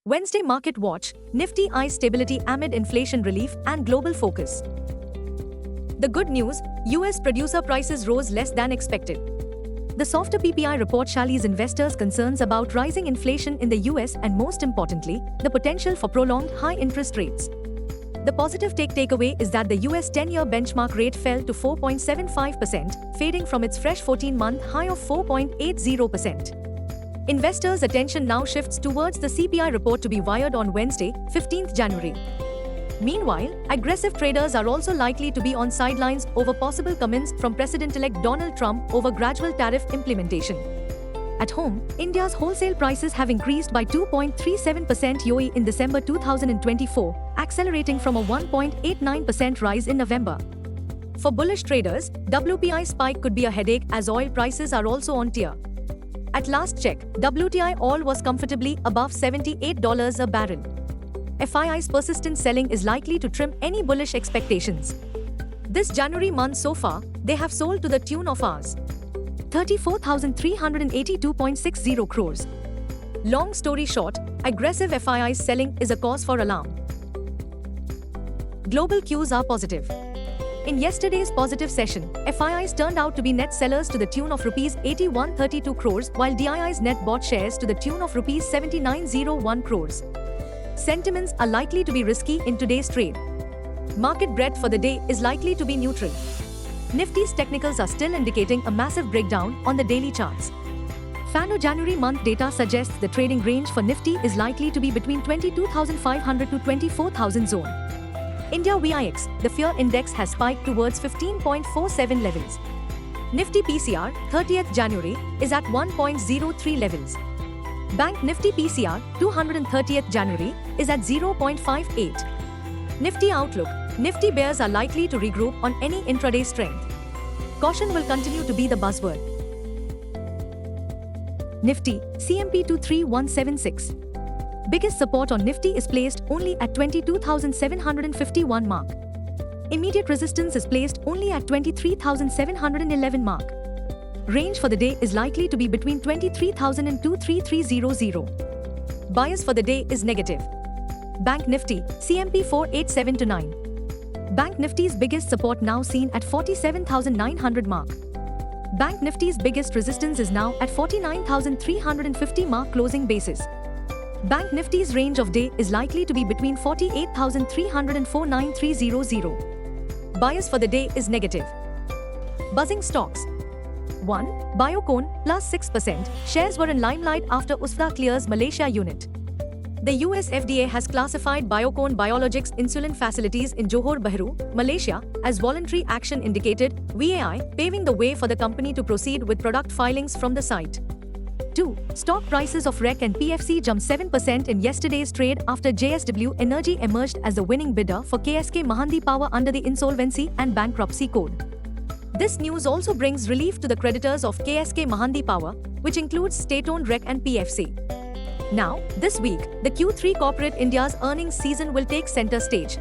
Wednesday Market Watch, Nifty eyes stability amid inflation relief and global focus. The good news, US producer prices rose less than expected. The softer PPI report shallies investors' concerns about rising inflation in the US and most importantly, the potential for prolonged high interest rates. The positive takeaway is that the US 10-year benchmark rate fell to 4.75%, fading from its fresh 14-month high of 4.80%. Investors' attention now shifts towards the CPI report to be wired on Wednesday, 15th January. Meanwhile, aggressive traders are also likely to be on sidelines over possible comments from President-elect Donald Trump over gradual tariff implementation. At home, India's wholesale prices have increased by 2.37% YoY in December 2024, accelerating from a 1.89% rise in November. For bullish traders, WPI spike could be a headache as oil prices are also on tear. At last check, WTI oil was comfortably above $78 a barrel. FII's persistent selling is likely to trim any bullish expectations. This January month so far, they have sold to the tune of Rs. 34,382.60 crores. Long story short, aggressive FII's selling is a cause for alarm. Global cues are positive. In yesterday's positive session, FIIs turned out to be net sellers to the tune of Rs 8132 crores while DIIs net bought shares to the tune of Rs 7901 crores. Sentiments are likely to be risky in today's trade. Market breadth for the day is likely to be neutral. Nifty's technicals are still indicating a massive breakdown on the daily charts. FANO January month data suggests the trading range for Nifty is likely to be between 22,500 to 24,000 zone. India VIX, the fear index has spiked towards 15.47 levels. Nifty PCR, 30th January, is at 1.03 levels. Bank Nifty PCR, 230th January, is at 0.58. Nifty outlook, Nifty bears are likely to regroup on any intraday strength. Caution will continue to be the buzzword. Nifty, CMP 23176. Biggest support on Nifty is placed only at 22,751 mark. Immediate resistance is placed only at 23,711 mark. Range for the day is likely to be between 23,000 and 23,300. Bias for the day is negative. Bank Nifty, CMP 48729. Bank Nifty's biggest support now seen at 47,900 mark. Bank Nifty's biggest resistance is now at 49,350 mark closing basis. Bank Nifty's range of day is likely to be between 48,300 and 49,300. Bias for the day is negative. Buzzing stocks. 1. Biocon, plus 6%. Shares were in limelight after USFDA clears Malaysia unit. The US FDA has classified Biocon Biologics insulin facilities in Johor Bahru, Malaysia, as voluntary action indicated, VAI, paving the way for the company to proceed with product filings from the site. 2. Stock prices of REC and PFC jumped 7% in yesterday's trade after JSW Energy emerged as the winning bidder for KSK Mahandi Power under the insolvency and bankruptcy code. This news also brings relief to the creditors of KSK Mahandi Power, which includes state-owned REC and PFC. Now, this week, the Q3 Corporate India's earnings season will take center stage.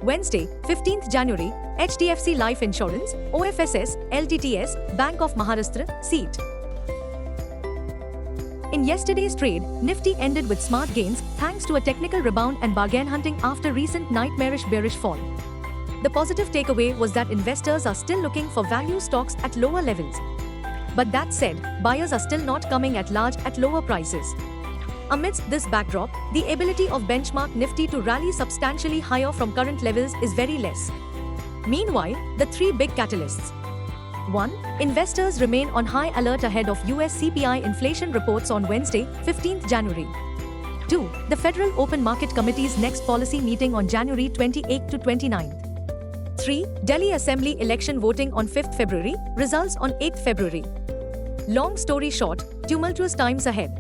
Wednesday, 15th January, HDFC Life Insurance, OFSS, LTTS, Bank of Maharashtra, SEET. In yesterday's trade, Nifty ended with smart gains thanks to a technical rebound and bargain hunting after recent nightmarish bearish fall. The positive takeaway was that investors are still looking for value stocks at lower levels. But that said, buyers are still not coming at large at lower prices. Amidst this backdrop, the ability of benchmark Nifty to rally substantially higher from current levels is very less. Meanwhile, the three big catalysts. 1. Investors remain on high alert ahead of US CPI inflation reports on Wednesday, 15th January. 2. The Federal Open Market Committee's next policy meeting on January 28 to 29. 3. Delhi Assembly election voting on 5th February, results on 8th February. Long story short, tumultuous times ahead.